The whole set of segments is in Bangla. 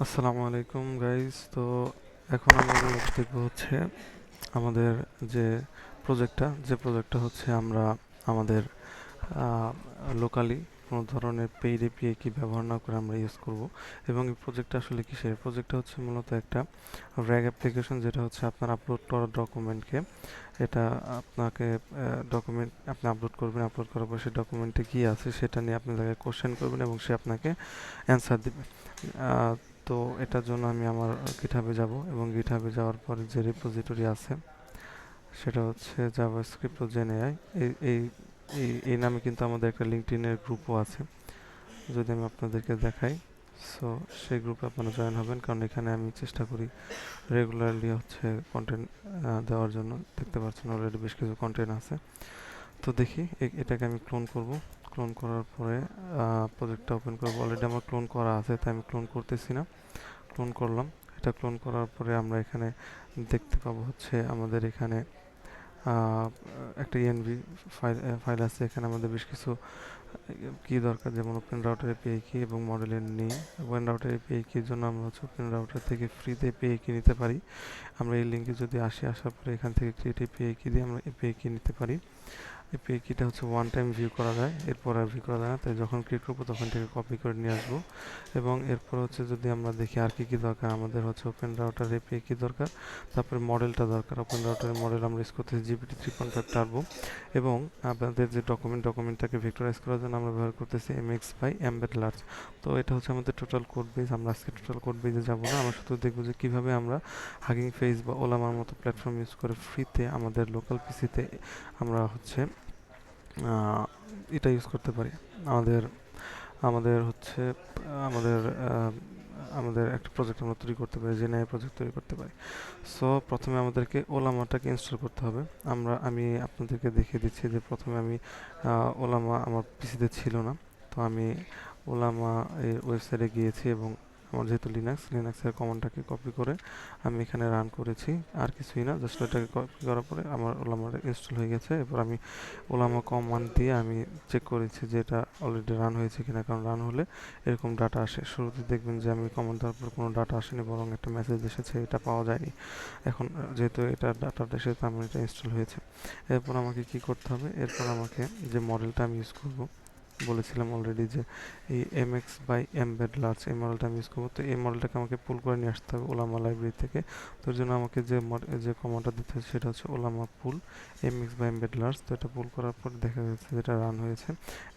আসসালামু আলাইকুম গাইস। তো এখন আমরা মূলত দেখব হচ্ছে আমাদের যে প্রজেক্টটা হচ্ছে আমরা আমাদের লোকালি কোনো ধরনের পেইড এপিআই কি ব্যবহার না করে আমরা ইউজ করব। এবং এই প্রজেক্টটা আসলে কিসের প্রজেক্টটা হচ্ছে মূলত একটা র্যাগ অ্যাপ্লিকেশন, যেটা হচ্ছে আপনার আপলোড করা ডকুমেন্টকে এটা আপনাকে ডকুমেন্ট আপনি আপলোড করবেন, আপলোড করার পর সেই ডকুমেন্টে কী আছে সেটা নিয়ে আপনি তাকে কোশ্চেন করবেন এবং সে আপনাকে অ্যান্সার দেবে। আহ, তো এটার জন্য আমি আমার গিটহাবে যাব এবং গিটহাবে যাওয়ার পরে যে রিপোজিটরি আছে সেটা হচ্ছে জাভাস্ক্রিপ্ট ও জেনএআই। এই এই এই এই নামে কিন্তু আমাদের একটা লিঙ্কডইনের গ্রুপও আছে, যদি আমি আপনাদেরকে দেখাই। সো সেই গ্রুপে আপনারা জয়েন হবেন, কারণ এখানে আমি চেষ্টা করি রেগুলারলি হচ্ছে কন্টেন্ট দেওয়ার জন্য। দেখতে পাচ্ছেন অলরেডি বেশ কিছু কন্টেন্ট আছে। তো দেখি এটাকে আমি ক্লোন করব। ক্লোন করার পরে প্রজেক্টটা ওপেন করব। অলরেডি আমার ক্লোন করা আছে, তাই আমি ক্লোন করতেছি না। ক্লোন করলাম। এটা ক্লোন করার পরে আমরা এখানে দেখতে পাবো হচ্ছে আমাদের এখানে আহ, একটা ইএনভি ফাইল আছে। এখানে আমাদের বেশ কিছু কি দরকার, যেমন ওপেন রাউটার এপিআই কি এবং মডেলের নেই। ওপেন রাউটার এপিআই কির জন্য আমরা হচ্ছে ওপেন রাউটার থেকে ফ্রিতে এপিআই কি নিতে পারি। আমরা এই লিঙ্কে যদি আসার পরে এখান থেকে ক্রিয়েট এপিআই কি দিয়ে আমরা এপিআই কি নিতে পারি। এপিআই কিটা হচ্ছে ওয়ান টাইম ভিউ করা যায়, এরপর আর ভিউ করা যায় না, তাই যখন ক্লিক করবো তখন থেকে কপি করে নিয়ে আসবো। এবং এরপর হচ্ছে যদি আমরা দেখি আর কি কি দরকার, আমাদের হচ্ছে ওপেন রাউটার এপিআই কি দরকার, তারপরে মডেলটা দরকার। ওপেন রাউটারের মডেল আমরা ইউজ করতেছি জিপিটি 3.5 টার্বো। এবং আপনাদের যে ডকুমেন্টটাকে ভেক্টরাইজ করার জন্য আমরা ব্যবহার করতেছি এমএক্স বাই এমবেড লার্জ। তো এটা হচ্ছে আমাদের টোটাল কোড বেস। আমরা আজকে টোটাল কোড বেসে যাবো না, আমরা শুধু দেখবো যে কীভাবে আমরা হাগিং ফেস বা ওলামার মতো প্ল্যাটফর্ম ইউজ করে ফ্রিতে আমাদের লোকাল পিসিতে আমরা হচ্ছে এটা ইউজ করতে পারি। আমাদের আমাদের হচ্ছে আমাদের আমাদের একটা প্রজেক্ট আমরা তৈরি করতে পারি, জেনআই প্রজেক্ট তৈরি করতে পারি। সো প্রথমে আমাদেরকে ওলামাটাকে ইনস্টল করতে হবে। আমি আপনাদেরকে দেখিয়ে দিচ্ছি যে প্রথমে আমি ওলামা আমার পিসিতে ছিল না। তো আমি ওলামা এর ওয়েবসাইটে গিয়েছি এবং আমার যেহেতু লিনাক্সের কমান্ডটাকে কপি করে আমি এখানে রান করেছি। আর কিছুই না, জাস্ট এটাকে কপি করার পরে আমার ওলামাটা ইনস্টল হয়ে গেছে। এরপর আমি ওলামা কমান্ড দিয়ে আমি চেক করেছি যে এটা অলরেডি রান হয়েছে কিনা, কারণ রান হলে এরকম ডাটা আসে। শুরুতে দেখবেন যে আমি কমান্ড দেওয়ার পর কোনো ডাটা আসেনি, বরং একটা মেসেজ এসেছে, এটা পাওয়া যায়নি। এখন যেহেতু এটা ডাটাটা এসেছে তার মানে এটা ইনস্টল হয়েছে। এরপর আমাকে কি করতে হবে, এরপর আমাকে যে মডেলটা আমি ইউজ করব, বলেছিলাম অলরেডি যে এই এমএক্স বাই এমবেড লার্জ এই মডেলটা আমি ইউজ করবো। তো এই মডেলটাকে আমাকে পুল করে নিয়ে আসতে হবে ওলামা লাইব্রেরি থেকে। তো এর জন্য আমাকে যে কমান্ডটা দিতে হবে সেটা হচ্ছে ওলামা পুল এমএক্স বাই এমবেড লার্জ। তো এটা পুল করার পর দেখা যাচ্ছে যেটা রান হয়েছে।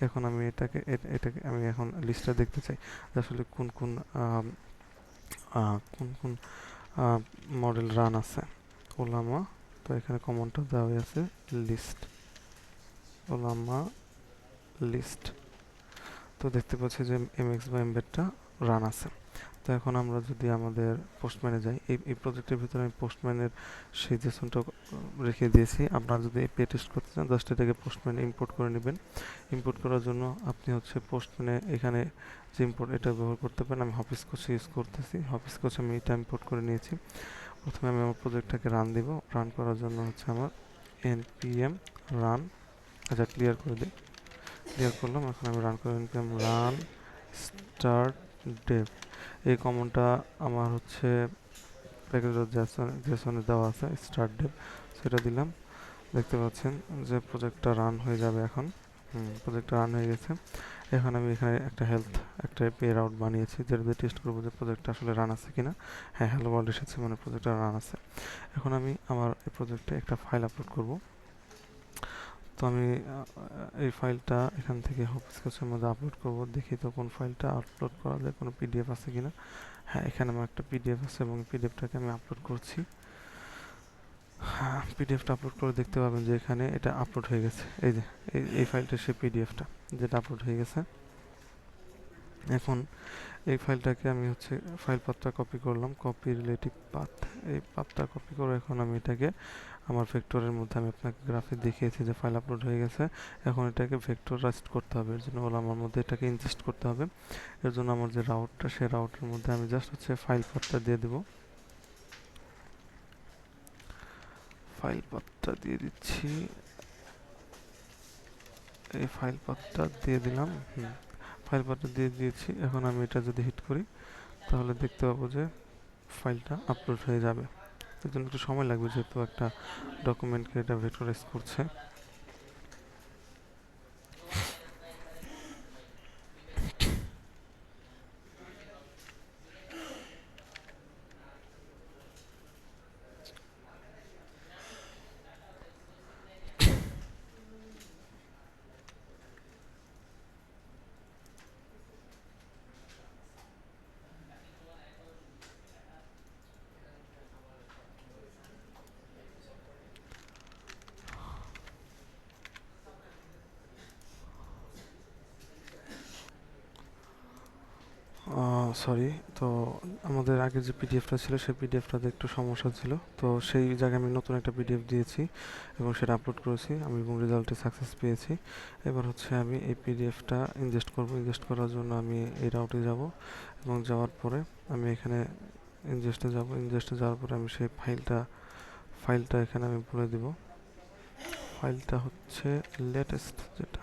এখন আমি এটাকে আমি এখন লিস্টটা দেখতে চাই যে আসলে কোন মডেল রান আছে ওলামা। তো এখানে কমান্ডটা দেওয়া আছে লিস্ট, ওলামা লিস্ট। তো দেখতে পাচ্ছি যে এমএক্স বা এমবেডটা রান আছে। তো এখন আমরা যদি আমাদের পোস্টম্যানে যাই, এই প্রজেক্টের ভিতরে আমি পোস্টম্যানের সেই জেসনটা রেখে দিয়েছি। আপনারা যদি এপিআই টেস্ট করতে চান জাস্ট এটাকে পোস্টম্যানে ইম্পোর্ট করে নেবেন। ইম্পোর্ট করার জন্য আপনি হচ্ছে পোস্টম্যানে এখানে যে ইম্পোর্ট এটা ব্যবহার করতে পারেন। আমি হপিস্কচ ইউজ করতেছি, হপিস্কচ আমি এটা ইম্পোর্ট করে নিয়েছি। প্রথমে আমি আমার প্রজেক্টটাকে রান দিব। রান করার জন্য হচ্ছে আমার npm রান, আচ্ছা ক্লিয়ার করে দিই। ক্লিয়ার করলাম। এখন আমি রান করে npm রান স্টার্ট ডেভ। এই কমান্ডটা আমার হচ্ছে প্যাকেজ জেসনে দেওয়া আছে স্টার্ট ডেভ, সেটা দিলাম। দেখতে পাচ্ছেন যে প্রজেক্টটা রান হয়ে যাবে এখন। প্রজেক্টটা রান হয়ে গেছে। এখন আমি এখানে একটা পে রাউট বানিয়েছি, যেটা দিয়ে টেস্ট করবো যে প্রজেক্টটা আসলে রান আছে কিনা। হ্যাঁ, হ্যালো ওয়ার্ল্ড এসেছে, মানে প্রজেক্টটা রান আছে। এখন আমি আমার এই প্রজেক্টে একটা ফাইল আপলোড করব। তো আমি এই ফাইলটা এখান থেকে হপস্কচের মধ্যে আপলোড করব। দেখি তো কোন ফাইলটা আপলোড করা যায়, কোনো পিডিএফ আছে কিনা। হ্যাঁ, এখানে আমার একটা পিডিএফ আছে এবং পিডিএফটাকে আমি আপলোড করছি। হ্যাঁ, পিডিএফটা আপলোড করে দেখতে পাবেন যে এখানে এটা আপলোড হয়ে গেছে। এই যে এই ফাইলটা, সেই পিডিএফটা যেটা আপলোড হয়ে গেছে। এখন এই ফাইলটাকে আমি হচ্ছে ফাইল পাথটা কপি করলাম, কপি রিলেটিভ পাথ। এই পাথটা কপি করে এখন আমি এটাকে আমার ভেক্টরের মধ্যে, আমি আপনাকে গ্রাফে দেখিয়েছি যে ফাইল আপলোড হয়ে গেছে। এখন এটাকে ভেক্টরাইজড করতে হবে, এর জন্য আমার মধ্যে এটাকে ইনজেস্ট করতে হবে। এর জন্য আমার যে রাউটটা, সেই রাউটের মধ্যে আমি জাস্ট হচ্ছে ফাইল পাথটা দিয়ে দেব। ফাইল পাথটা দিয়ে দিচ্ছি, এই ফাইল পাথটা দিয়ে দিলাম। ফাইল পাথটা দিয়ে দিয়েছি। এখন আমি এটা যদি হিট করি তাহলে দেখতে পাবো যে ফাইলটা আপলোড হয়ে যাবে। এর জন্য একটু সময় লাগবে যেহেতু একটা ডকুমেন্টকে এটা ভেক্টরাইজ করছে। সরি, তো আমাদের আগের যে পিডিএফটা ছিল সেই পিডিএফটাতে একটু সমস্যা ছিল, তো সেই জায়গায় আমি নতুন একটা পিডিএফ দিয়েছি এবং সেটা আপলোড করেছি আমি এবং রেজাল্টে সাকসেস পেয়েছি। এবার হচ্ছে আমি এই পিডিএফটা ইনজেস্ট করব। ইনজেস্ট করার জন্য আমি এই রাউটে যাব এবং যাওয়ার পরে আমি এখানে ইনজেস্টে যাব। ইনজেস্টে যাওয়ার পরে আমি সেই ফাইলটা এখানে আমি বলে দিব। ফাইলটা হচ্ছে লেটেস্ট যেটা,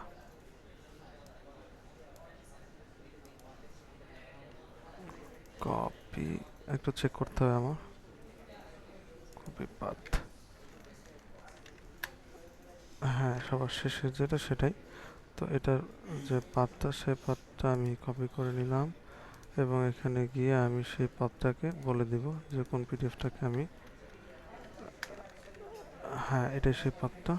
কপি, একটু চেক করতে হবে আমার, কপি পাথ, হ্যাঁ সবার শেষের যেটা সেটাই। তো এটার যে পাথটা সেই পাথটা আমি কপি করে নিলাম এবং এখানে গিয়ে আমি সেই পাথটাকে বলে দিব যে কোন পিডিএফটাকে আমি, হ্যাঁ এটাই সেই পাথটা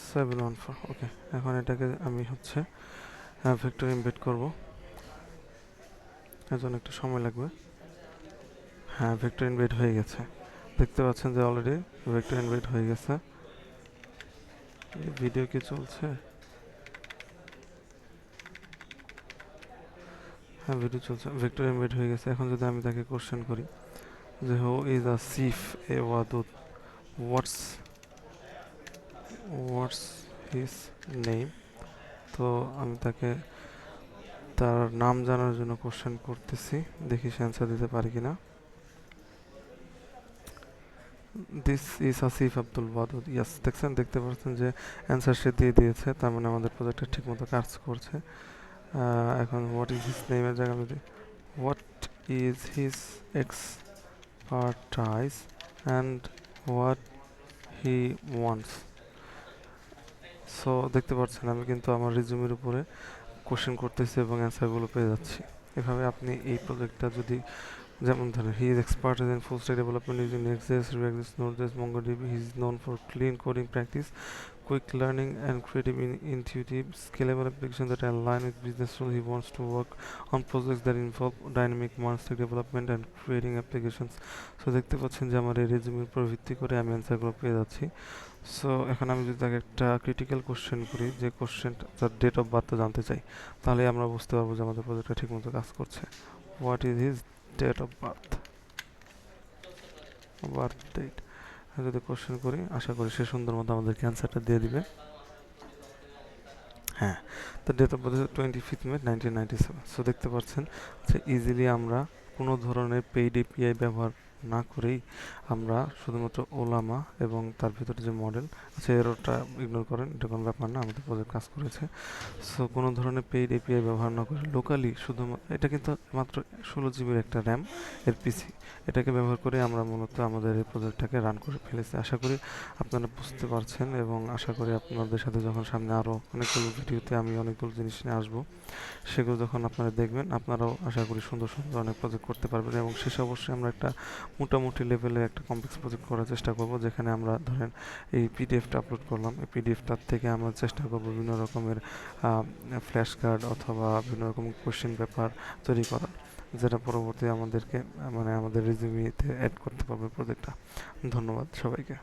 714। ওকে, এখন এটাকে আমি হচ্ছে ভেক্টর এমবেড করব, এর জন্য একটু সময় লাগবে। হ্যাঁ ভেক্টর এমবেড হয়ে গেছে, দেখতে পাচ্ছেন যে অলরেডি ভেক্টর এমবেড হয়ে গেছে। এই ভিডিও কি চলছে? হ্যাঁ ভিডিও চলছে, ভেক্টর এমবেড হয়ে গেছে। এখন যদি আমি তাকে কোশ্চেন করি যে হু ইজ আ সিফ এ Wadud, what's what's his name, তো আমি তাকে তার নাম জানার জন্য কোশ্চেন করতেছি, দেখি সে অ্যান্সার দিতে পারে কিনা। দিস ইজ আসিফ আব্দুল ওয়াদুদ, ইয়াস, দেখতে পাচ্ছেন যে অ্যান্সার সে দিয়ে দিয়েছে, তার মানে আমাদের প্রজেক্টটা ঠিকমতো কাজ করছে। এখন হোয়াট ইজ হিজ নেমের জায়গায় আমি দিই what is his expertise and what he wants. So দেখতে পাচ্ছেন আমি কিন্তু আমার রিজিউমের উপরে কোশ্চেন করতেছি এবং অ্যান্সারগুলো পেয়ে যাচ্ছি। এভাবে আপনি এই প্রজেক্টটা যদি, যেমন ধরেন he is expert in full stack development using নেক্সট.js, React.js, Node.js, MongoDB. He is known for clean coding practice, quick learning, and creative, intuitive, scalable applications that align with business rules. He wants to work on projects that involve dynamic stack development and creating applications. So দেখতে পাচ্ছেন যে আমার এই রেজিউমের উপর ভিত্তি করে আমি অ্যান্সারগুলো পেয়ে যাচ্ছি। সো এখন আমি যদি তাকে একটা ক্রিটিক্যাল কোশ্চেন করি, যে কোশ্চেনটা তার ডেট অফ বার্থটা জানতে চাই, তাহলে আমরা বুঝতে পারবো যে আমাদের প্রজেক্টটা ঠিকমতো কাজ করছে। What is his date of birth date, যদি কোশ্চেন করি আশা করি সে সুন্দর মতো আমাদেরকে অ্যান্সারটা দিয়ে দিবে। হ্যাঁ, তো date of birth 25 May 1997। So দেখতে পাচ্ছেন যে ইজিলি আমরা কোনো ধরনের পেইড এপিআই ব্যবহার না করেই আমরা শুধুমাত্র ওলামা এবং তার ভিতরে যে মডেল আছে, এরোটা ইগনোর করেন, এটা কোনো ব্যাপার না, আমাদের প্রজেক্ট কাজ করেছে। সো কোনো ধরনের পেইড এপিআই ব্যবহার না করে লোকালি শুধুমাত্র, এটা কিন্তু মাত্র 16 জিবির একটা র্যাম এর পিসি, এটাকে ব্যবহার করে আমরা মূলত আমাদের এই প্রজেক্টটাকে রান করে ফেলেছি। আশা করি আপনারা বুঝতে পারছেন এবং আশা করি আপনাদের সাথে যখন সামনে আরও অনেকগুলো ভিডিওতে আমি অনেকগুলো জিনিস নিয়ে আসবো, সেগুলো যখন আপনারা দেখবেন আপনারাও আশা করি সুন্দর সুন্দর অনেক প্রজেক্ট করতে পারবেন এবং শেষে অবশ্যই আমরা একটা মোটামুটি লেভেলে একটা কমপ্লেক্স প্রজেক্ট করার চেষ্টা করব, যেখানে আমরা ধরেন এই পিডিএফটা আপলোড করলাম, এই পিডিএফটার থেকে আমরা চেষ্টা করব বিভিন্ন রকমের ফ্ল্যাশ কার্ড অথবা বিভিন্ন রকম কোশ্চেন পেপার তৈরি করার, যেটা পরবর্তী আমাদেরকে মানে আমাদের রেজিউমেতে অ্যাড করতে পারবে প্রজেক্টটা। ধন্যবাদ সবাইকে।